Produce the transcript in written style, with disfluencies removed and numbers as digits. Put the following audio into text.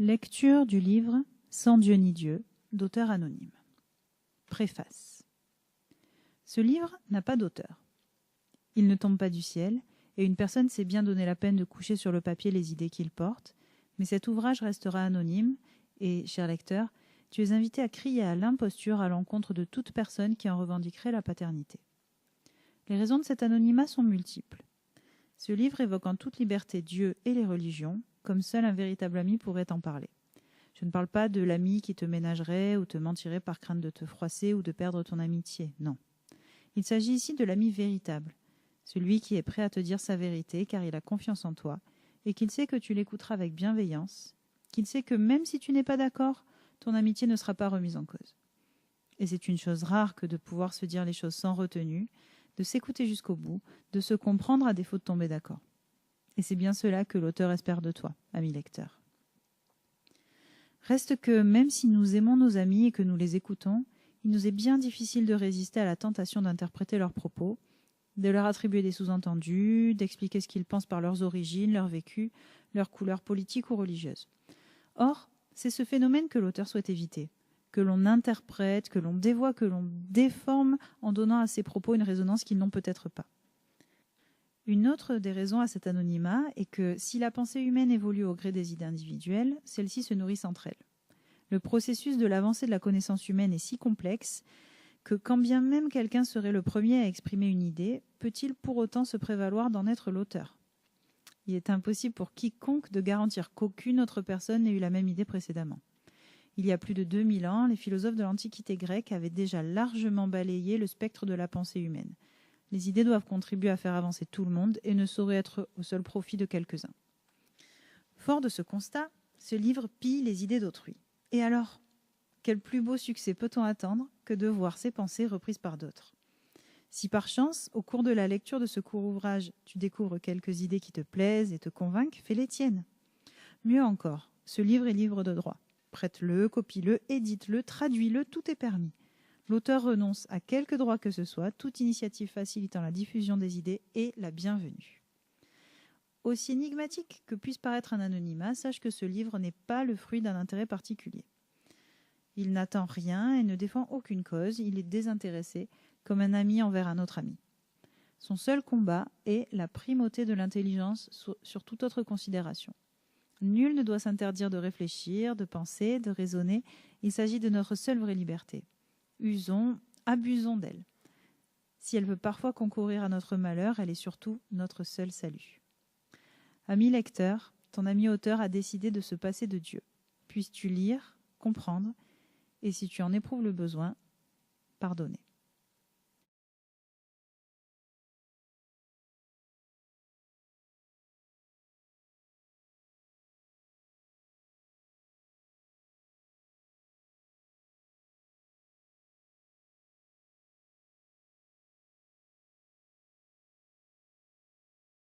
Lecture du livre « Sans Dieu ni Dieu » d'auteur anonyme. Préface. Ce livre n'a pas d'auteur. Il ne tombe pas du ciel, et une personne s'est bien donné la peine de coucher sur le papier les idées qu'il porte, mais cet ouvrage restera anonyme, et, cher lecteur, tu es invité à crier à l'imposture à l'encontre de toute personne qui en revendiquerait la paternité. Les raisons de cet anonymat sont multiples. Ce livre évoque en toute liberté Dieu et les religions, comme seul un véritable ami pourrait en parler. Je ne parle pas de l'ami qui te ménagerait ou te mentirait par crainte de te froisser ou de perdre ton amitié, non. Il s'agit ici de l'ami véritable, celui qui est prêt à te dire sa vérité car il a confiance en toi et qu'il sait que tu l'écouteras avec bienveillance, qu'il sait que même si tu n'es pas d'accord, ton amitié ne sera pas remise en cause. Et c'est une chose rare que de pouvoir se dire les choses sans retenue, de s'écouter jusqu'au bout, de se comprendre à défaut de tomber d'accord. Et c'est bien cela que l'auteur espère de toi, ami lecteur. Reste que, même si nous aimons nos amis et que nous les écoutons, il nous est bien difficile de résister à la tentation d'interpréter leurs propos, de leur attribuer des sous-entendus, d'expliquer ce qu'ils pensent par leurs origines, leur vécu, leurs couleurs politiques ou religieuses. Or, c'est ce phénomène que l'auteur souhaite éviter, que l'on interprète, que l'on dévoie, que l'on déforme en donnant à ses propos une résonance qu'ils n'ont peut-être pas. Une autre des raisons à cet anonymat est que si la pensée humaine évolue au gré des idées individuelles, celles-ci se nourrissent entre elles. Le processus de l'avancée de la connaissance humaine est si complexe que quand bien même quelqu'un serait le premier à exprimer une idée, peut-il pour autant se prévaloir d'en être l'auteur ? Il est impossible pour quiconque de garantir qu'aucune autre personne n'ait eu la même idée précédemment. Il y a plus de 2000 ans, les philosophes de l'Antiquité grecque avaient déjà largement balayé le spectre de la pensée humaine. Les idées doivent contribuer à faire avancer tout le monde et ne sauraient être au seul profit de quelques-uns. Fort de ce constat, ce livre pille les idées d'autrui. Et alors, quel plus beau succès peut-on attendre que de voir ses pensées reprises par d'autres ? Si par chance, au cours de la lecture de ce court ouvrage, tu découvres quelques idées qui te plaisent et te convainquent, fais les tiennes. Mieux encore, ce livre est livre de droit. Prête-le, copie-le, édite-le, traduis-le, tout est permis. L'auteur renonce à quelque droit que ce soit, toute initiative facilitant la diffusion des idées est la bienvenue. Aussi énigmatique que puisse paraître un anonymat, sache que ce livre n'est pas le fruit d'un intérêt particulier. Il n'attend rien et ne défend aucune cause, il est désintéressé, comme un ami envers un autre ami. Son seul combat est la primauté de l'intelligence sur toute autre considération. Nul ne doit s'interdire de réfléchir, de penser, de raisonner, il s'agit de notre seule vraie liberté. Usons, abusons d'elle. Si elle veut parfois concourir à notre malheur, elle est surtout notre seul salut. Ami lecteur, ton ami auteur a décidé de se passer de Dieu. Puisses-tu lire, comprendre, et si tu en éprouves le besoin, pardonner.